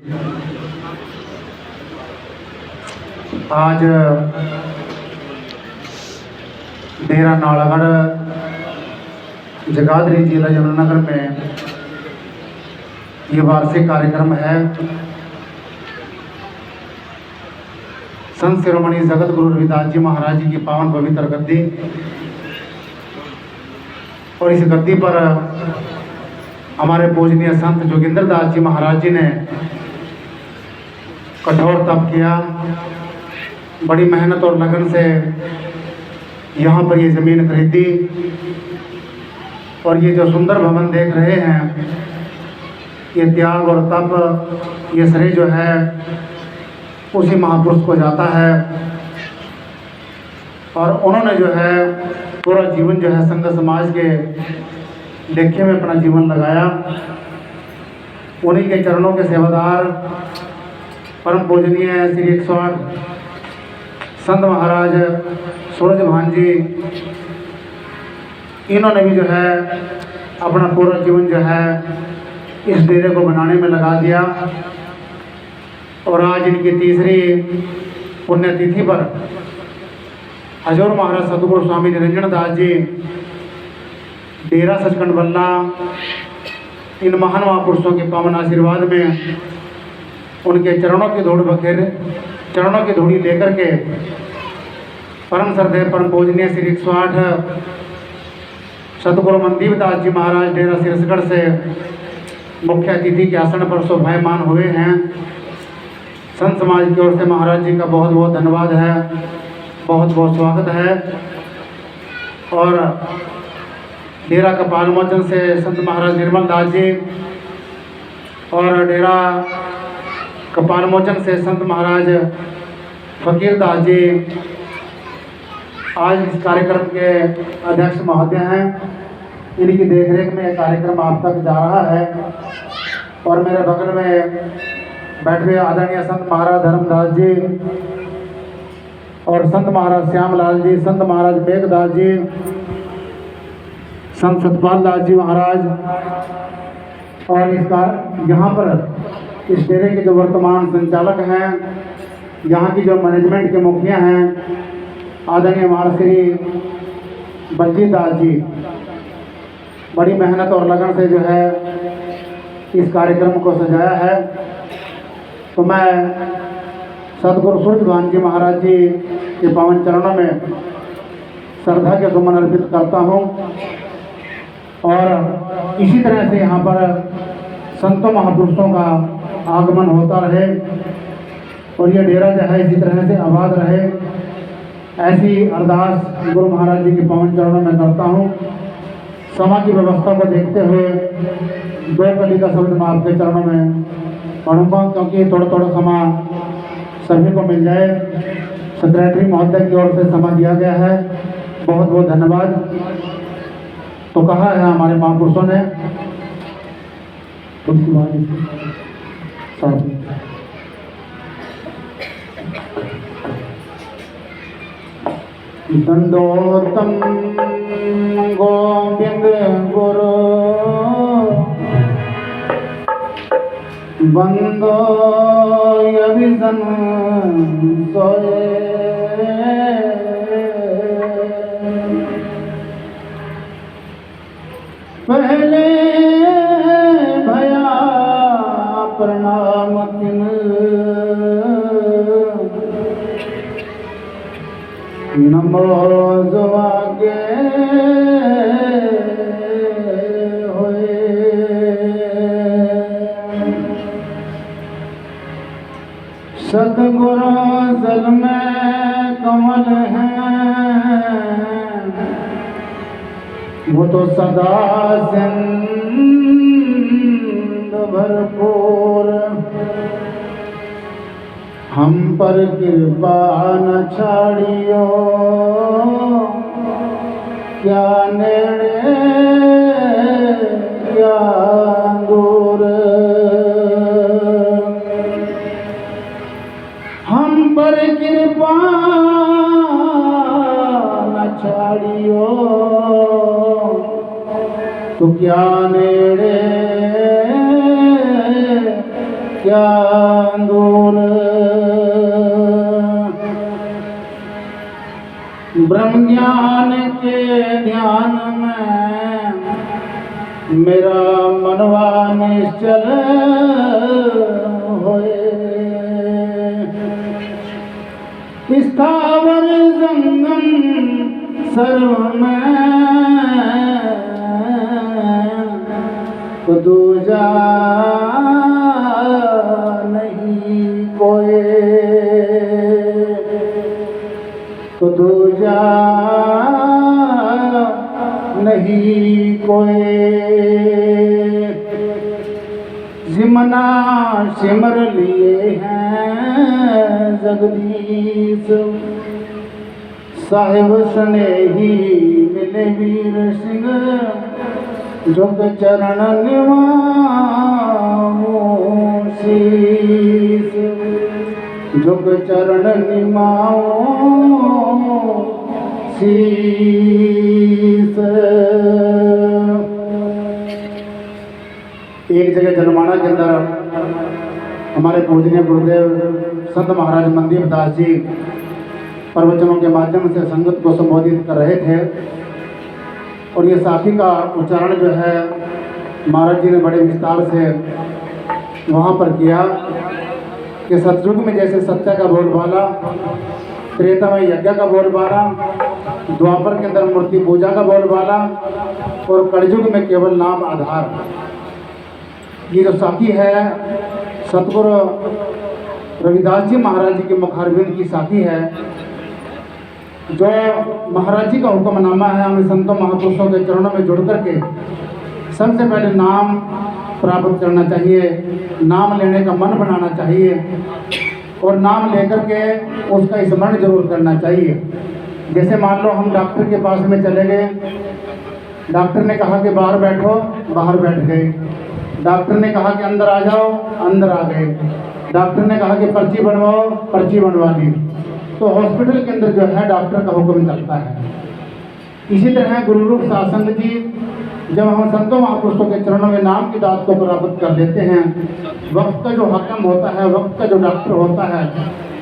आज डेरा नालागढ़ जगाधरी जिला यमुनानगर में ये वार्षिक कार्यक्रम है। संत शिरोमणि जगत गुरु रविदास जी महाराज जी की पावन पवित्र गद्दी, और इस गद्दी पर हमारे पूजनीय संत जोगिंदर दास जी महाराज जी ने कठोर तप किया। बड़ी मेहनत और लगन से यहाँ पर ये ज़मीन खरीदी, और ये जो सुंदर भवन देख रहे हैं, ये त्याग और तप, ये श्रेय जो है उसी महापुरुष को जाता है। और उन्होंने जो है पूरा जीवन जो है संघ समाज के लेखे में अपना जीवन लगाया। उन्हीं के चरणों के सेवादार परम पूजनीय श्री 108 संत महाराज सूरज भान जी, इन्होंने भी जो है अपना पूरा जीवन जो है इस डेरे को बनाने में लगा दिया। और आज इनकी तीसरी पुण्यतिथि पर हजूर महाराज सतगुरु स्वामी निरंजन दास जी डेरा सचखंड बल्ला, इन महान महापुरुषों के पावन आशीर्वाद में उनके चरणों की धूड़ी लेकर के परम श्रद्धेय परम पूजनीय श्री 108 सतगुरु मनदीप दास जी महाराज डेरा सिरसगढ़ से मुख्य अतिथि के आसन पर शोभायमान हुए हैं। संत समाज की ओर से महाराज जी का बहुत बहुत धन्यवाद है, बहुत बहुत स्वागत है। और डेरा कपाल मोचन से संत महाराज निर्मल दास जी, और डेरा कपाल मोचन से संत महाराज फकीर दास जी आज इस कार्यक्रम के अध्यक्ष महोदय हैं। इनकी देखरेख में यह कार्यक्रम आप तक जा रहा है। और मेरे बगल में बैठे हुए आदरणीय संत महाराज धर्मदास जी, और संत महाराज श्यामलाल जी, संत महाराज मेघदास जी, संत सतपाल दास जी महाराज, और इसका यहाँ पर इस डेरे के जो वर्तमान संचालक हैं, यहाँ की जो मैनेजमेंट के मुखिया हैं, आदरणीय महाराज श्री बलजीत दास जी, बड़ी मेहनत और लगन से जो है इस कार्यक्रम को सजाया है। तो मैं सतगुरु सूरज भान जी महाराज जी के पावन चरणों में श्रद्धा के सुमन अर्पित करता हूँ। और इसी तरह से यहाँ पर संतों महापुरुषों का आगमन होता रहे, और ये डेरा जो है इसी तरह से आबाद रहे, ऐसी अरदास गुरु महाराज जी के पावन चरणों में करता हूँ। समय की व्यवस्था को देखते हुए 2 कली का शब्द मैं आपके चरणों में पढ़ूंगा, क्योंकि थोड़ा समय सभी को मिल जाए। सेक्रेटरी महोदय की ओर से समय दिया गया है, बहुत बहुत धन्यवाद। तो कहा है हमारे महापुरुषों ने, दंडोतम गोविंद गुरु बंदो यविसन सोए, पहले भया प्रणाम तिन, नमो जुआगे होए। सतगुरु जल में कमल है, वो तो सदा सिंध भरपूर, हम पर कृपा न छाड़ियो, क्या नेड़े क्या दूर, हम पर कृपा न छाड़ियो, तो क्या नेड़े क्या दूर ब्रह्म ज्ञान के ध्यान में मेरा मनवा निश्चल होए। स्थावर जंगम सर्व में दूजा नहीं कोई, दूजा नहीं कोई। जिमना सिमर लिए हैं जगदीश, साहिब स्नेही मिले वीर सिंह, झुक चरण निवाऊं शीस, झुक चरण निवाऊं शीस। एक जगह जनमाना के अंदर हमारे पूजनीय गुरुदेव संत महाराज मनदीप दास जी प्रवचनों के माध्यम से संगत को संबोधित कर रहे थे, और ये साखी का उच्चारण जो है महाराज जी ने बड़े विस्तार से वहाँ पर किया कि सतयुग में जैसे सत्य का बोलबाला, त्रेता में यज्ञ का बोलबाला, द्वापर के अंदर मूर्ति पूजा का बोलबाला, और कलयुग में केवल नाम आधार। ये जो साखी है सतगुरु रविदास जी महाराज जी के मुखारबिंद की साखी है, जो महाराज जी का हुक्मनामा है। हमें संतों महापुरुषों के चरणों में जुड़ करके सबसे पहले नाम प्राप्त करना चाहिए, नाम लेने का मन बनाना चाहिए, और नाम लेकर के उसका स्मरण जरूर करना चाहिए। जैसे मान लो हम डॉक्टर के पास में चले गए, डॉक्टर ने कहा कि बाहर बैठो, बाहर बैठ गए। डॉक्टर ने कहा कि अंदर आ जाओ, अंदर आ गए। डॉक्टर ने कहा कि पर्ची बनवाओ, पर्ची बनवा ली। तो हॉस्पिटल के अंदर जो है डॉक्टर का हुक्म चलता है। इसी तरह गुरु रूप सासंग जी जब हम संतों महापुरुषों के चरणों में नाम की दात को प्राप्त कर लेते हैं, वक्त का जो हकम होता है, वक्त का जो डॉक्टर होता है,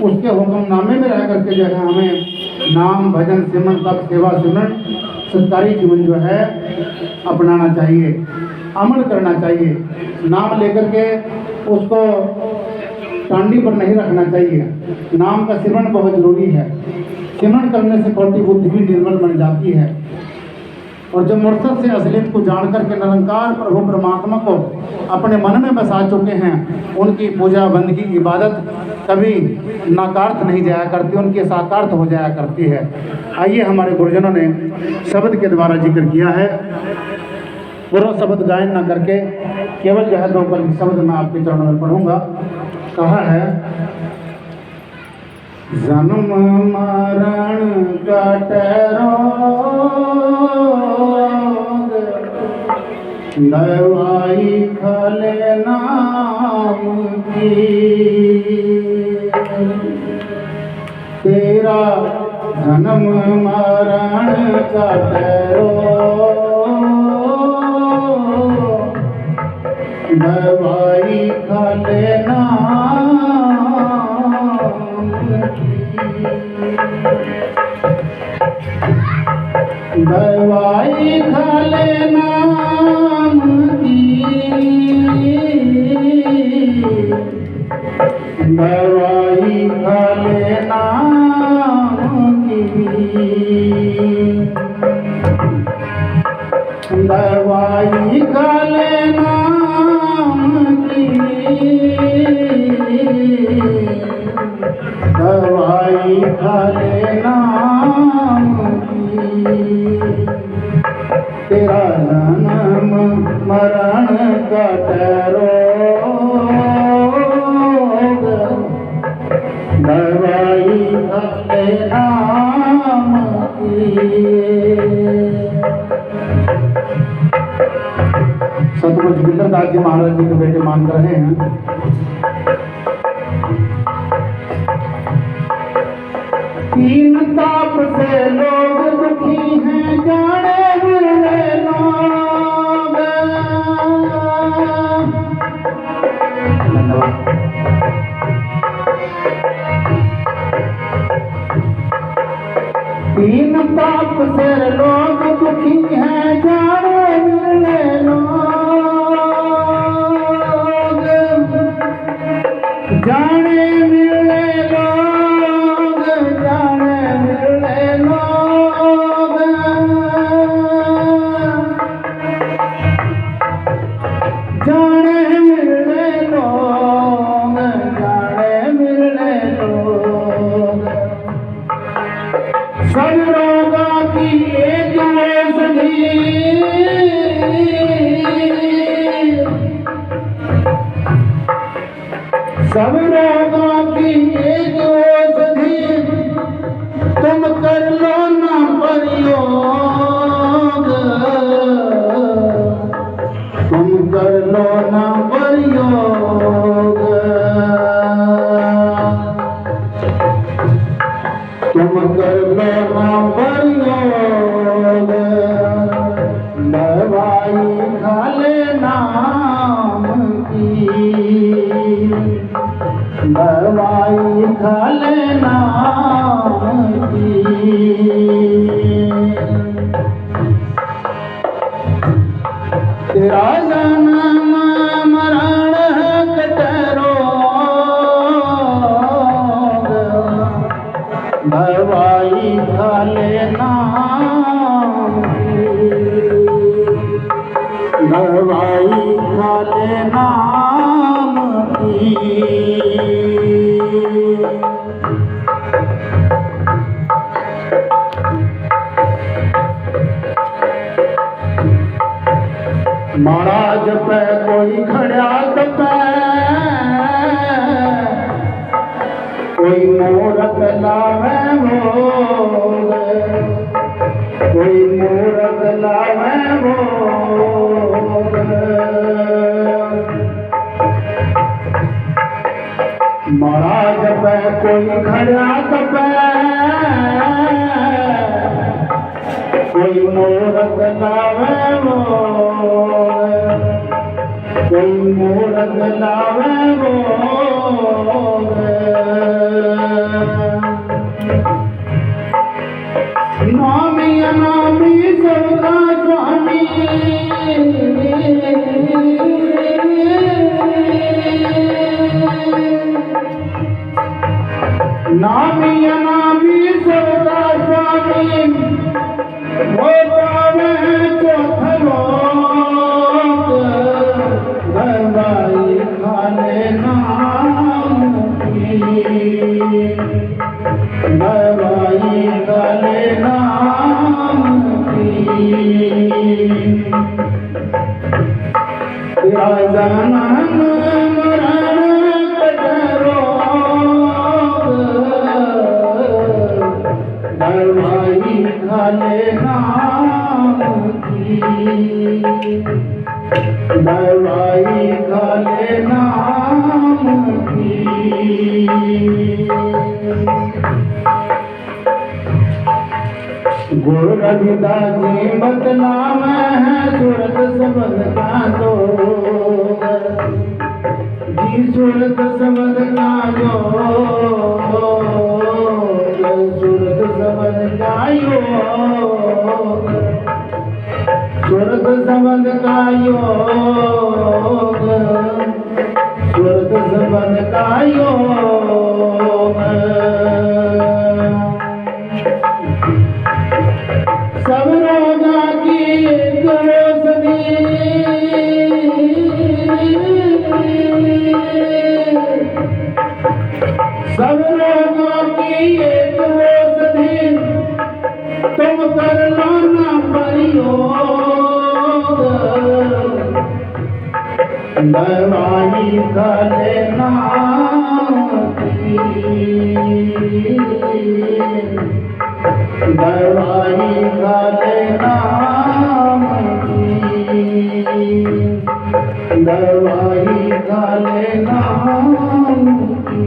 उसके हुक्मनामे में रह करके जो है हमें नाम भजन सिमरन तप सेवा सिमरन सत्कारी जीवन जो है अपनाना चाहिए, अमल करना चाहिए। नाम लेकर के उसको टांडी पर नहीं रखना चाहिए। नाम का सिमरन बहुत जरूरी है। सिमरन करने से कौटी बुद्धि भी निर्मल बन जाती है, और जो मुर्शद से असलियत को जान करके निरंकार प्रभु परमात्मा को अपने मन में बसा चुके हैं, उनकी पूजा बंदगी इबादत कभी नाकार्थ नहीं जाया करती, उनकी साकार्थ हो जाया करती है। आइए हमारे गुरुजनों ने शब्द के द्वारा जिक्र किया है, पूरा शब्द गायन ना करके केवल जो है 2 कल शब्द मैं आपके चरणों में पढ़ूंगा। कहा है, जन्म मरण कटरोग, दवाई खले नाम की, तेरा जन्म मरण कटरोग, दवाई खले नाम की, दवाई खले नाम की, दवाई खले नाम की, दवाई खले नाम की, दवाई खले नाम की, तेरा जन्म मरण कटरोग, दवाई खले नाम की। सतगुरु जोगिंदर दास जी महाराज जी के बेटे मान रहे हैं। तीन ताप से लोग दुखी हैं, जाने हुए लोग। धन्यवाद। तीन ताप से लोग दुखी हैं, जाने मिलने लोग, जाने मिलने लोग, जाने मिलने लोग, जाने मिलने लोग, जाने मिलने लोग। सब रोगों की एक औषधि, सब रोगों की एक औषधि, तुम कर लो ना प्रयोग, तुम कर लो ना प्रयोग, तुम कर लो ना प्रयोग। दवाई खा ले नाम की, दवाई खा ले नाम की। तेरा जन्म मरण कटरोग, दवाई खा ले नाम की, दवाई खा ले नाम की। महाराज पे कोई खड़ा पे, कोई मूरत लावे भोग, कोई मूरत लावे भोग। महाराज पे कोई खड़ा पे, कोई मूरत लावे भोग, कोई मूरत लावे भोग। नामी अनामी सबका स्वामी, नामी अनामी सबका स्वामी, वो पावे चौथ लोक, दवाई खा ले नाम की, दवाई खा ले नाम की। तेरा जन्म मरण कटरोग, दवाई खा ले नाम की, दवाई खा ले नाम की। गुरु रविदास जी बदनाम है, सूरत सबद का योग जी, सूरत सबद का योग, सूरत सबद का योग, सूरत सबद का योग, सूरत सबद का योग। सब रोगों की एक औषधि, सब रोगों की एक औषधि, तुम कर लो ना प्रयोग, दवाई खा ले नाम की, दवाई खा ले नाम की, दवाई खा ले नाम की।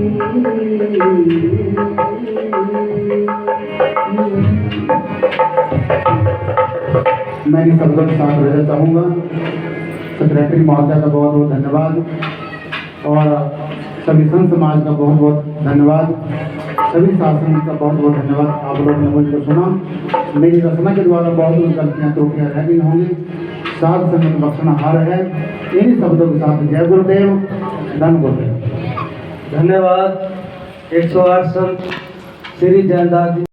मैं इन शब्दों के साथ रहना चाहूँगा। सेक्रेटरी महोदय का बहुत बहुत धन्यवाद और सभी संत समाज का बहुत बहुत धन्यवाद। सभी शासन का बहुत बहुत धन्यवाद। आप लोगों ने मुझको सुना। मेरी रचना के द्वारा बहुत गलतियाँ त्रुटियाँ रह गई होंगी। साध संगत बख्शना हार है। इन्हीं शब्दों के साथ जय गुरुदेव, धन गुरुदेव। धन्यवाद। 108 संत श्री जयदास जी।